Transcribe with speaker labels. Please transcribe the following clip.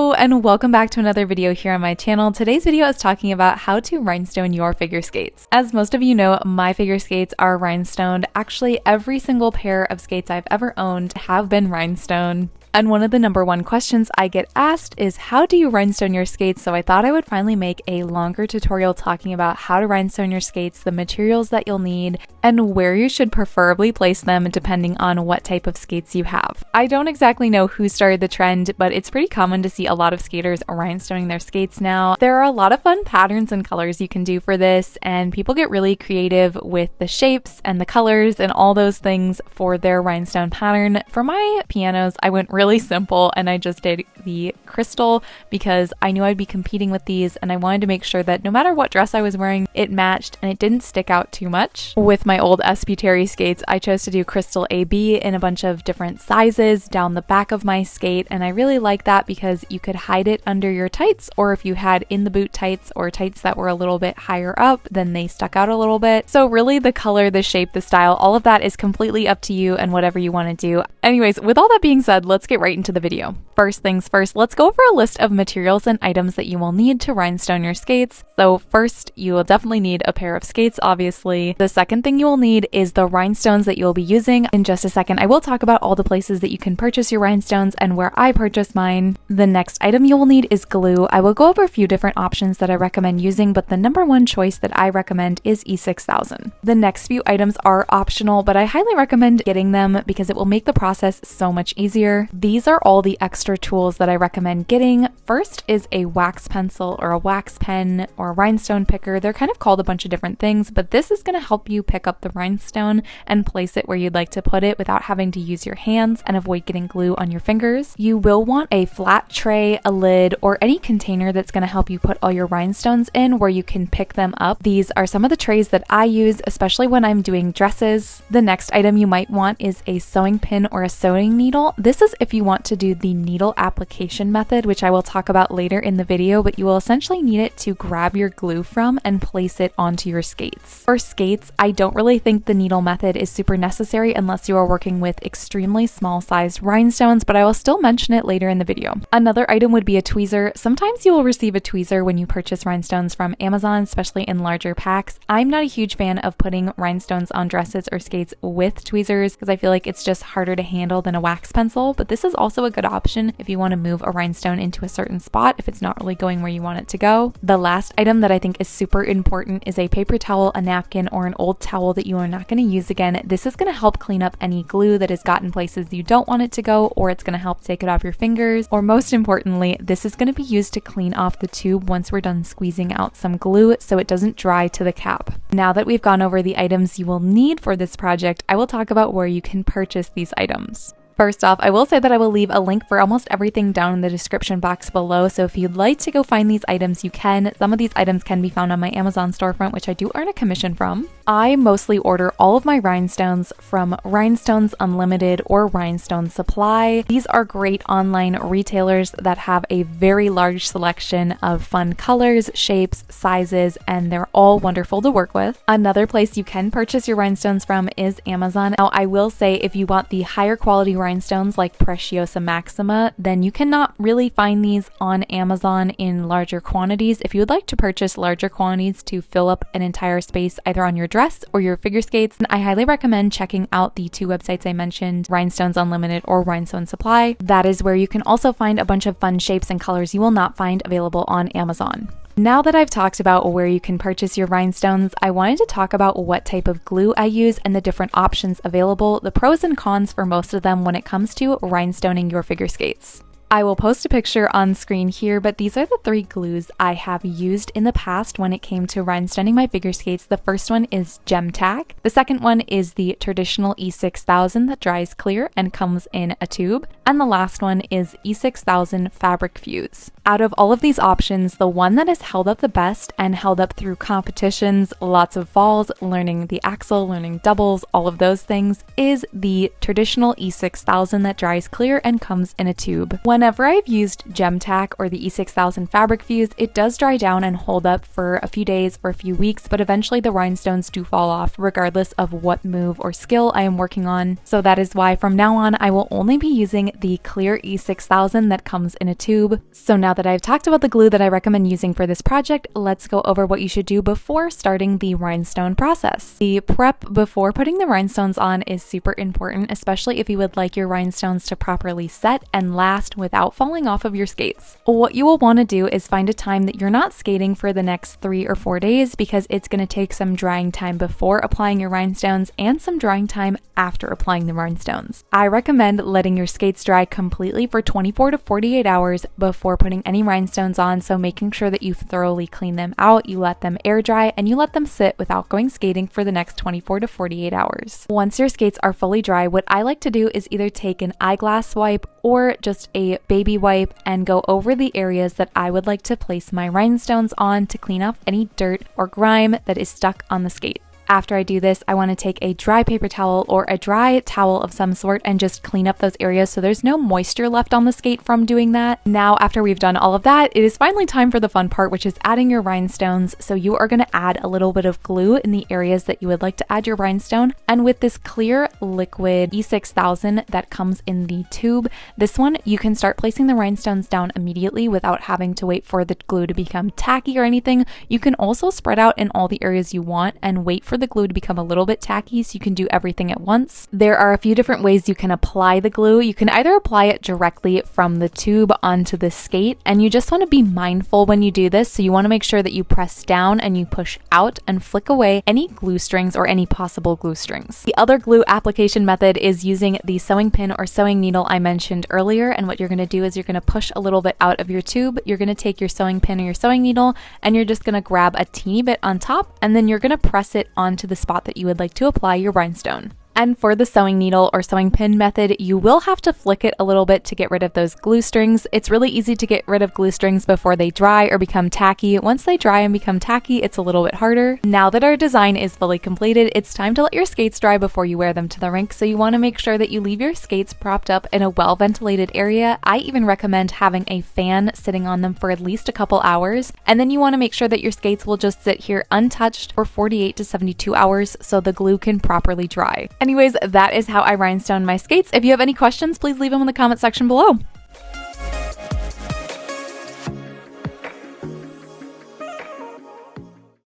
Speaker 1: Hello and welcome back to another video here on my channel. Today's video is talking about how to rhinestone your figure skates. As most of you know, my figure skates are rhinestoned. Actually, every single pair of skates I've ever owned have been rhinestoned. And one of the number one questions I get asked is, how do you rhinestone your skates? So I thought I would finally make a longer tutorial talking about how to rhinestone your skates, the materials that you'll need, and where you should preferably place them depending on what type of skates you have. I don't exactly know who started the trend, but it's pretty common to see a lot of skaters rhinestoning their skates now. There are a lot of fun patterns and colors you can do for this, and people get really creative with the shapes and the colors and all those things for their rhinestone pattern. For my pianos, I went really simple and I just did the crystal because I knew I'd be competing with these and I wanted to make sure that no matter what dress I was wearing, it matched and it didn't stick out too much. With my old SP Teri skates, I chose to do crystal AB in a bunch of different sizes down the back of my skate, and I really like that because you could hide it under your tights, or if you had in the boot tights or tights that were a little bit higher up, then they stuck out a little bit. So really the color, the shape, the style, all of that is completely up to you and whatever you want to do. Anyways, with all that being said, let's get right into the video. First things first, let's go over a list of materials and items that you will need to rhinestone your skates. So first, you will definitely need a pair of skates, obviously. The second thing you will need is the rhinestones that you'll be using. In just a second, I will talk about all the places that you can purchase your rhinestones and where I purchase mine. The next item you will need is glue. I will go over a few different options that I recommend using, but the number one choice that I recommend is E6000. The next few items are optional, but I highly recommend getting them because it will make the process so much easier. These are all the extra tools that I recommend getting. First is a wax pencil or a wax pen or a rhinestone picker. They're kind of called a bunch of different things, but this is going to help you pick up the rhinestone and place it where you'd like to put it without having to use your hands and avoid getting glue on your fingers. You will want a flat tray, a lid, or any container that's going to help you put all your rhinestones in where you can pick them up. These are some of the trays that I use, especially when I'm doing dresses. The next item you might want is a sewing pin or a sewing needle. This is if you want to do the needle application method, which I will talk about later in the video, but you will essentially need it to grab your glue from and place it onto your skates. For skates, I don't really think the needle method is super necessary unless you are working with extremely small sized rhinestones, but I will still mention it later in the video. Another item would be a tweezer. Sometimes you will receive a tweezer when you purchase rhinestones from Amazon, especially in larger packs. I'm not a huge fan of putting rhinestones on dresses or skates with tweezers because I feel like it's just harder to handle than a wax pencil, but this is also a good option if you want to move a rhinestone into a certain spot if it's not really going where you want it to go. The last item that I think is super important is a paper towel, a napkin, or an old towel that you are not going to use again. This is going to help clean up any glue that has gotten places you don't want it to go, or it's going to help take it off your fingers, or most importantly, this is going to be used to clean off the tube once we're done squeezing out some glue so it doesn't dry to the cap. Now that we've gone over the items you will need for this project, I will talk about where you can purchase these items. First off, I will say that I will leave a link for almost everything down in the description box below, so if you'd like to go find these items, you can. Some of these items can be found on my Amazon storefront, which I do earn a commission from. I mostly order all of my rhinestones from Rhinestones Unlimited or Rhinestone Supply. These are great online retailers that have a very large selection of fun colors, shapes, sizes, and they're all wonderful to work with. Another place you can purchase your rhinestones from is Amazon. Now, I will say if you want the higher quality rhinestones like Preciosa Maxima, then you cannot really find these on Amazon in larger quantities. If you would like to purchase larger quantities to fill up an entire space either on your dress or your figure skates, I highly recommend checking out the two websites I mentioned, Rhinestones Unlimited or Rhinestone Supply. That is where you can also find a bunch of fun shapes and colors you will not find available on Amazon. Now that I've talked about where you can purchase your rhinestones, I wanted to talk about what type of glue I use and the different options available, the pros and cons for most of them when it comes to rhinestoning your figure skates. I will post a picture on screen here, but these are the three glues I have used in the past when it came to rhinestoning my figure skates. The first one is Gem Tack. The second one is the traditional E6000 that dries clear and comes in a tube. And the last one is E6000 Fabric Fuse. Out of all of these options, the one that has held up the best and held up through competitions, lots of falls, learning the axle, learning doubles, all of those things, is the traditional E6000 that dries clear and comes in a tube. When Whenever I've used Gem Tack or the E6000 fabric fuse, it does dry down and hold up for a few days or a few weeks, but eventually the rhinestones do fall off regardless of what move or skill I am working on. So that is why from now on I will only be using the clear E6000 that comes in a tube. So now that I've talked about the glue that I recommend using for this project, let's go over what you should do before starting the rhinestone process. The prep before putting the rhinestones on is super important, especially if you would like your rhinestones to properly set and last without falling off of your skates. What you will want to do is find a time that you're not skating for the next 3 or 4 days, because it's going to take some drying time before applying your rhinestones and some drying time after applying the rhinestones. I recommend letting your skates dry completely for 24 to 48 hours before putting any rhinestones on, so making sure that you thoroughly clean them out, you let them air dry, and you let them sit without going skating for the next 24 to 48 hours. Once your skates are fully dry, what I like to do is either take an eyeglass wipe or just a baby wipe and go over the areas that I would like to place my rhinestones on to clean up any dirt or grime that is stuck on the skate. After I do this, I want to take a dry paper towel or a dry towel of some sort and just clean up those areas so there's no moisture left on the skate from doing that. Now, after we've done all of that, it is finally time for the fun part, which is adding your rhinestones. So you are going to add a little bit of glue in the areas that you would like to add your rhinestone. And with this clear liquid E6000 that comes in the tube, this one, you can start placing the rhinestones down immediately without having to wait for the glue to become tacky or anything. You can also spread out in all the areas you want and wait for the glue to become a little bit tacky so you can do everything at once. There are a few different ways you can apply the glue. You can either apply it directly from the tube onto the skate, and you just want to be mindful when you do this. So you want to make sure that you press down and you push out and flick away any glue strings or any possible glue strings. The other glue application method is using the sewing pin or sewing needle I mentioned earlier, and what you're going to do is you're going to push a little bit out of your tube. You're going to take your sewing pin or your sewing needle and you're just going to grab a teeny bit on top, and then you're going to press it onto the spot that you would like to apply your rhinestone. And for the sewing needle or sewing pin method, you will have to flick it a little bit to get rid of those glue strings. It's really easy to get rid of glue strings before they dry or become tacky. Once they dry and become tacky, it's a little bit harder. Now that our design is fully completed, it's time to let your skates dry before you wear them to the rink. So you want to make sure that you leave your skates propped up in a well-ventilated area. I even recommend having a fan sitting on them for at least a couple hours. And then you want to make sure that your skates will just sit here untouched for 48 to 72 hours so the glue can properly dry. Anyways, that is how I rhinestone my skates. If you have any questions, please leave them in the comment section below.